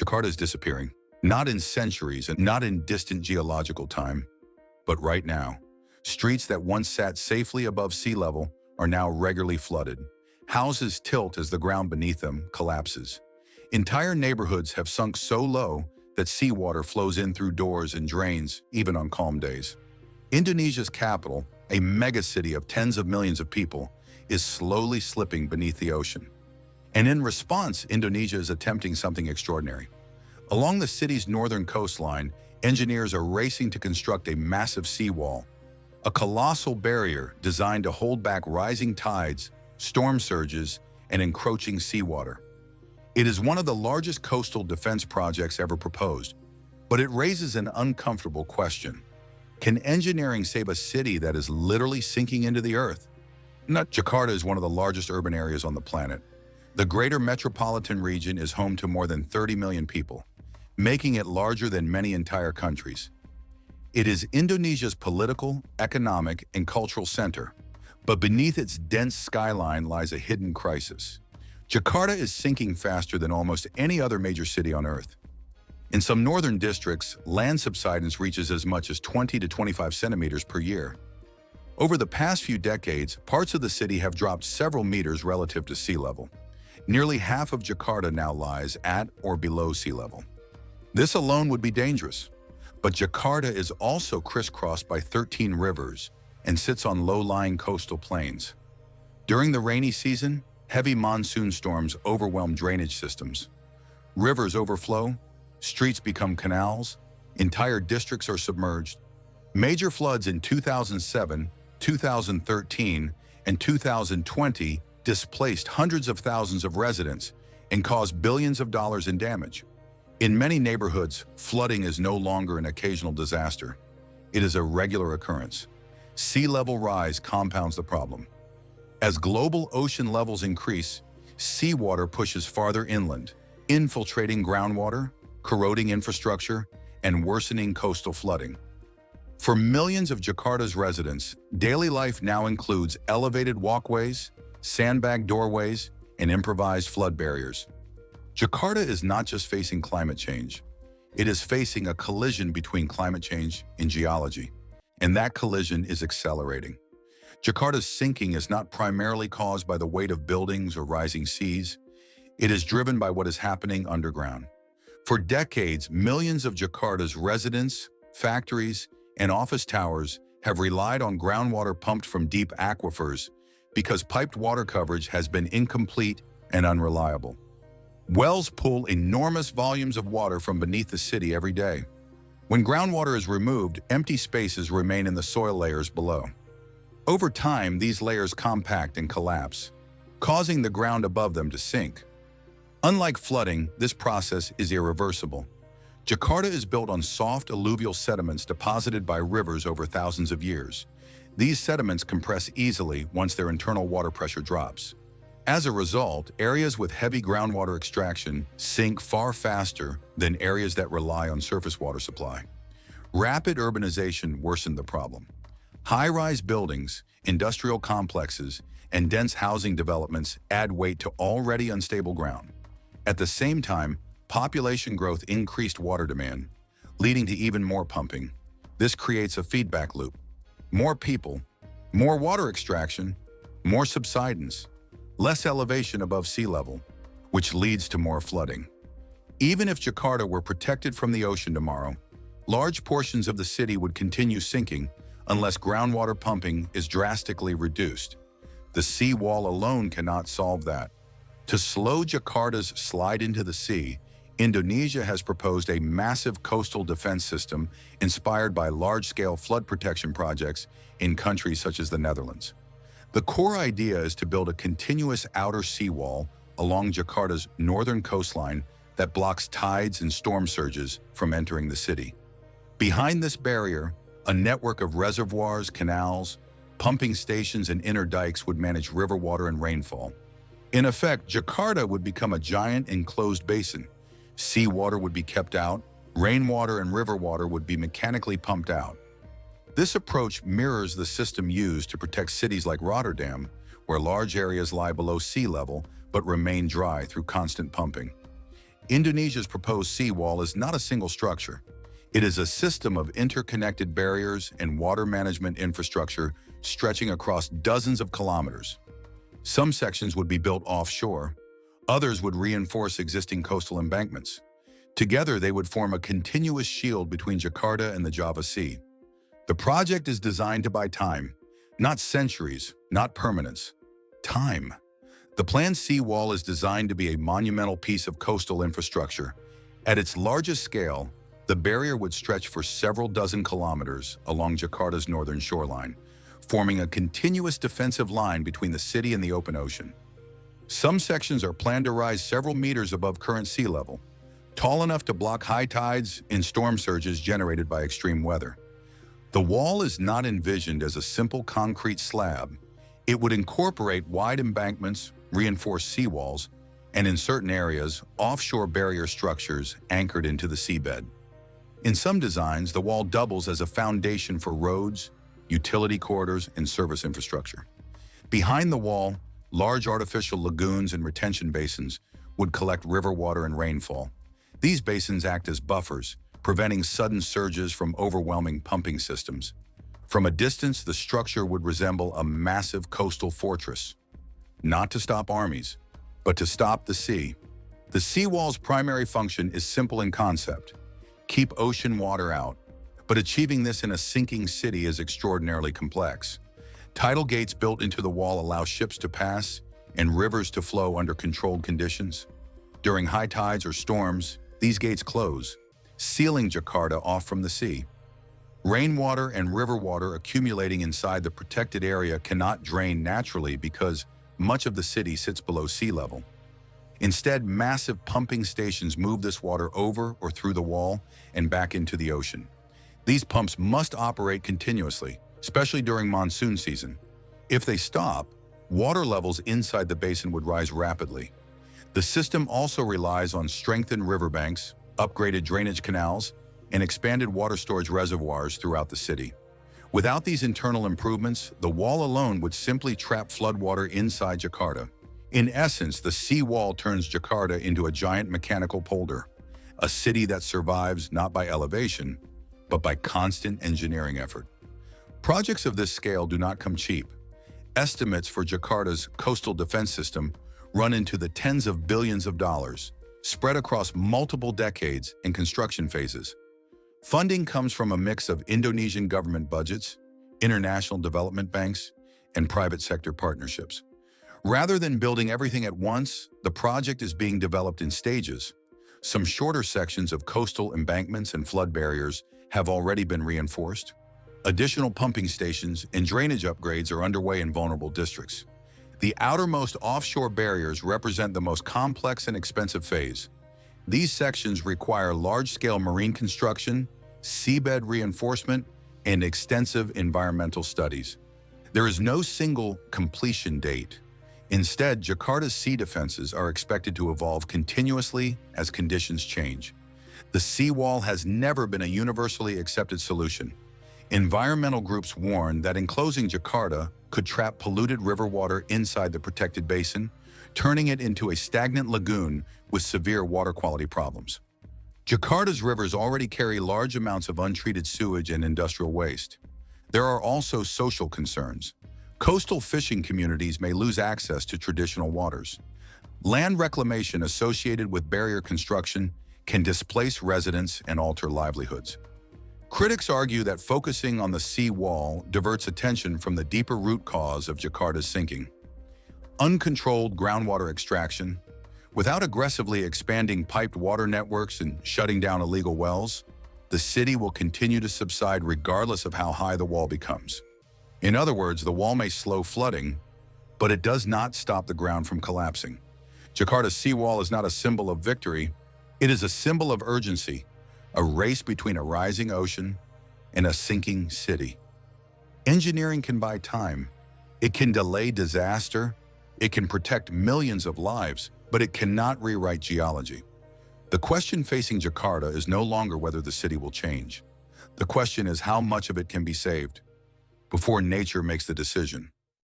Jakarta is disappearing. Not in centuries and not in distant geological time, but right now. Streets that once sat safely above sea level are now regularly flooded. Houses tilt as the ground beneath them collapses. Entire neighborhoods have sunk so low that seawater flows in through doors and drains, even on calm days. Indonesia's capital, a megacity of tens of millions of people, is slowly slipping beneath the ocean. And in response, Indonesia is attempting something extraordinary. Along the city's northern coastline, engineers are racing to construct a massive seawall, a colossal barrier designed to hold back rising tides, storm surges, and encroaching seawater. It is one of the largest coastal defense projects ever proposed, but it raises an uncomfortable question. Can engineering save a city that is literally sinking into the earth? Jakarta is one of the largest urban areas on the planet. The greater metropolitan region is home to more than 30 million people, making it larger than many entire countries. It is Indonesia's political, economic, and cultural center, but beneath its dense skyline lies a hidden crisis. Jakarta is sinking faster than almost any other major city on Earth. In some northern districts, land subsidence reaches as much as 20 to 25 centimeters per year. Over the past few decades, parts of the city have dropped several meters relative to sea level. Nearly half of Jakarta now lies at or below sea level. This alone would be dangerous, but Jakarta is also crisscrossed by 13 rivers and sits on low-lying coastal plains. During the rainy season, heavy monsoon storms overwhelm drainage systems. Rivers overflow, streets become canals, entire districts are submerged. Major floods in 2007, 2013, and 2020 displaced hundreds of thousands of residents and caused billions of dollars in damage. In many neighborhoods, flooding is no longer an occasional disaster. It is a regular occurrence. Sea level rise compounds the problem. As global ocean levels increase, seawater pushes farther inland, infiltrating groundwater, corroding infrastructure, and worsening coastal flooding. For millions of Jakarta's residents, daily life now includes elevated walkways, sandbag doorways, and improvised flood barriers. Jakarta is not just facing climate change. It is facing a collision between climate change and geology, and that collision is accelerating. Jakarta's sinking is not primarily caused by the weight of buildings or rising seas. It is driven by what is happening underground. For decades, millions of Jakarta's residents, factories, and office towers have relied on groundwater pumped from deep aquifers because piped water coverage has been incomplete and unreliable. Wells pull enormous volumes of water from beneath the city every day. When groundwater is removed, empty spaces remain in the soil layers below. Over time, these layers compact and collapse, causing the ground above them to sink. Unlike flooding, this process is irreversible. Jakarta is built on soft alluvial sediments deposited by rivers over thousands of years. These sediments compress easily once their internal water pressure drops. As a result, areas with heavy groundwater extraction sink far faster than areas that rely on surface water supply. Rapid urbanization worsened the problem. High-rise buildings, industrial complexes, and dense housing developments add weight to already unstable ground. At the same time, population growth increased water demand, leading to even more pumping. This creates a feedback loop. More people, more water extraction, more subsidence, less elevation above sea level, which leads to more flooding. Even if Jakarta were protected from the ocean tomorrow, large portions of the city would continue sinking unless groundwater pumping is drastically reduced. The seawall alone cannot solve that. To slow Jakarta's slide into the sea, Indonesia has proposed a massive coastal defense system inspired by large-scale flood protection projects in countries such as the Netherlands. The core idea is to build a continuous outer seawall along Jakarta's northern coastline that blocks tides and storm surges from entering the city. Behind this barrier, a network of reservoirs, canals, pumping stations, and inner dikes would manage river water and rainfall. In effect, Jakarta would become a giant enclosed basin. Seawater would be kept out, rainwater and river water would be mechanically pumped out. This approach mirrors the system used to protect cities like Rotterdam, where large areas lie below sea level but remain dry through constant pumping. Indonesia's proposed seawall is not a single structure. It is a system of interconnected barriers and water management infrastructure stretching across dozens of kilometers. Some sections would be built offshore. Others would reinforce existing coastal embankments. Together, they would form a continuous shield between Jakarta and the Java Sea. The project is designed to buy time, not centuries, not permanence. Time. The planned seawall is designed to be a monumental piece of coastal infrastructure. At its largest scale, the barrier would stretch for several dozen kilometers along Jakarta's northern shoreline, forming a continuous defensive line between the city and the open ocean. Some sections are planned to rise several meters above current sea level, tall enough to block high tides and storm surges generated by extreme weather. The wall is not envisioned as a simple concrete slab. It would incorporate wide embankments, reinforced seawalls, and in certain areas, offshore barrier structures anchored into the seabed. In some designs, the wall doubles as a foundation for roads, utility corridors, and service infrastructure. Behind the wall, large artificial lagoons and retention basins would collect river water and rainfall. These basins act as buffers, preventing sudden surges from overwhelming pumping systems. From a distance, the structure would resemble a massive coastal fortress, not to stop armies, but to stop the sea. The seawall's primary function is simple in concept: keep ocean water out. But achieving this in a sinking city is extraordinarily complex. Tidal gates built into the wall allow ships to pass and rivers to flow under controlled conditions. During high tides or storms, these gates close, sealing Jakarta off from the sea. Rainwater and river water accumulating inside the protected area cannot drain naturally because much of the city sits below sea level. Instead, massive pumping stations move this water over or through the wall and back into the ocean. These pumps must operate continuously, especially during monsoon season. If they stop, water levels inside the basin would rise rapidly. The system also relies on strengthened riverbanks, upgraded drainage canals, and expanded water storage reservoirs throughout the city. Without these internal improvements, the wall alone would simply trap floodwater inside Jakarta. In essence, the seawall turns Jakarta into a giant mechanical polder, a city that survives not by elevation, but by constant engineering effort. Projects of this scale do not come cheap. Estimates for Jakarta's coastal defense system run into the tens of billions of dollars, spread across multiple decades and construction phases. Funding comes from a mix of Indonesian government budgets, international development banks, and private sector partnerships. Rather than building everything at once, the project is being developed in stages. Some shorter sections of coastal embankments and flood barriers have already been reinforced. Additional pumping stations and drainage upgrades are underway in vulnerable districts. The outermost offshore barriers represent the most complex and expensive phase. These sections require large-scale marine construction, seabed reinforcement, and extensive environmental studies. There is no single completion date. Instead, Jakarta's sea defenses are expected to evolve continuously as conditions change. The seawall has never been a universally accepted solution. Environmental groups warn that enclosing Jakarta could trap polluted river water inside the protected basin, turning it into a stagnant lagoon with severe water quality problems. Jakarta's rivers already carry large amounts of untreated sewage and industrial waste. There are also social concerns. Coastal fishing communities may lose access to traditional waters. Land reclamation associated with barrier construction can displace residents and alter livelihoods. Critics argue that focusing on the sea wall diverts attention from the deeper root cause of Jakarta's sinking. Uncontrolled groundwater extraction. Without aggressively expanding piped water networks and shutting down illegal wells, the city will continue to subside regardless of how high the wall becomes. In other words, the wall may slow flooding, but it does not stop the ground from collapsing. Jakarta's seawall is not a symbol of victory. It is a symbol of urgency, a race between a rising ocean and a sinking city. Engineering can buy time. It can delay disaster. It can protect millions of lives, but it cannot rewrite geology. The question facing Jakarta is no longer whether the city will change. The question is how much of it can be saved before nature makes the decision.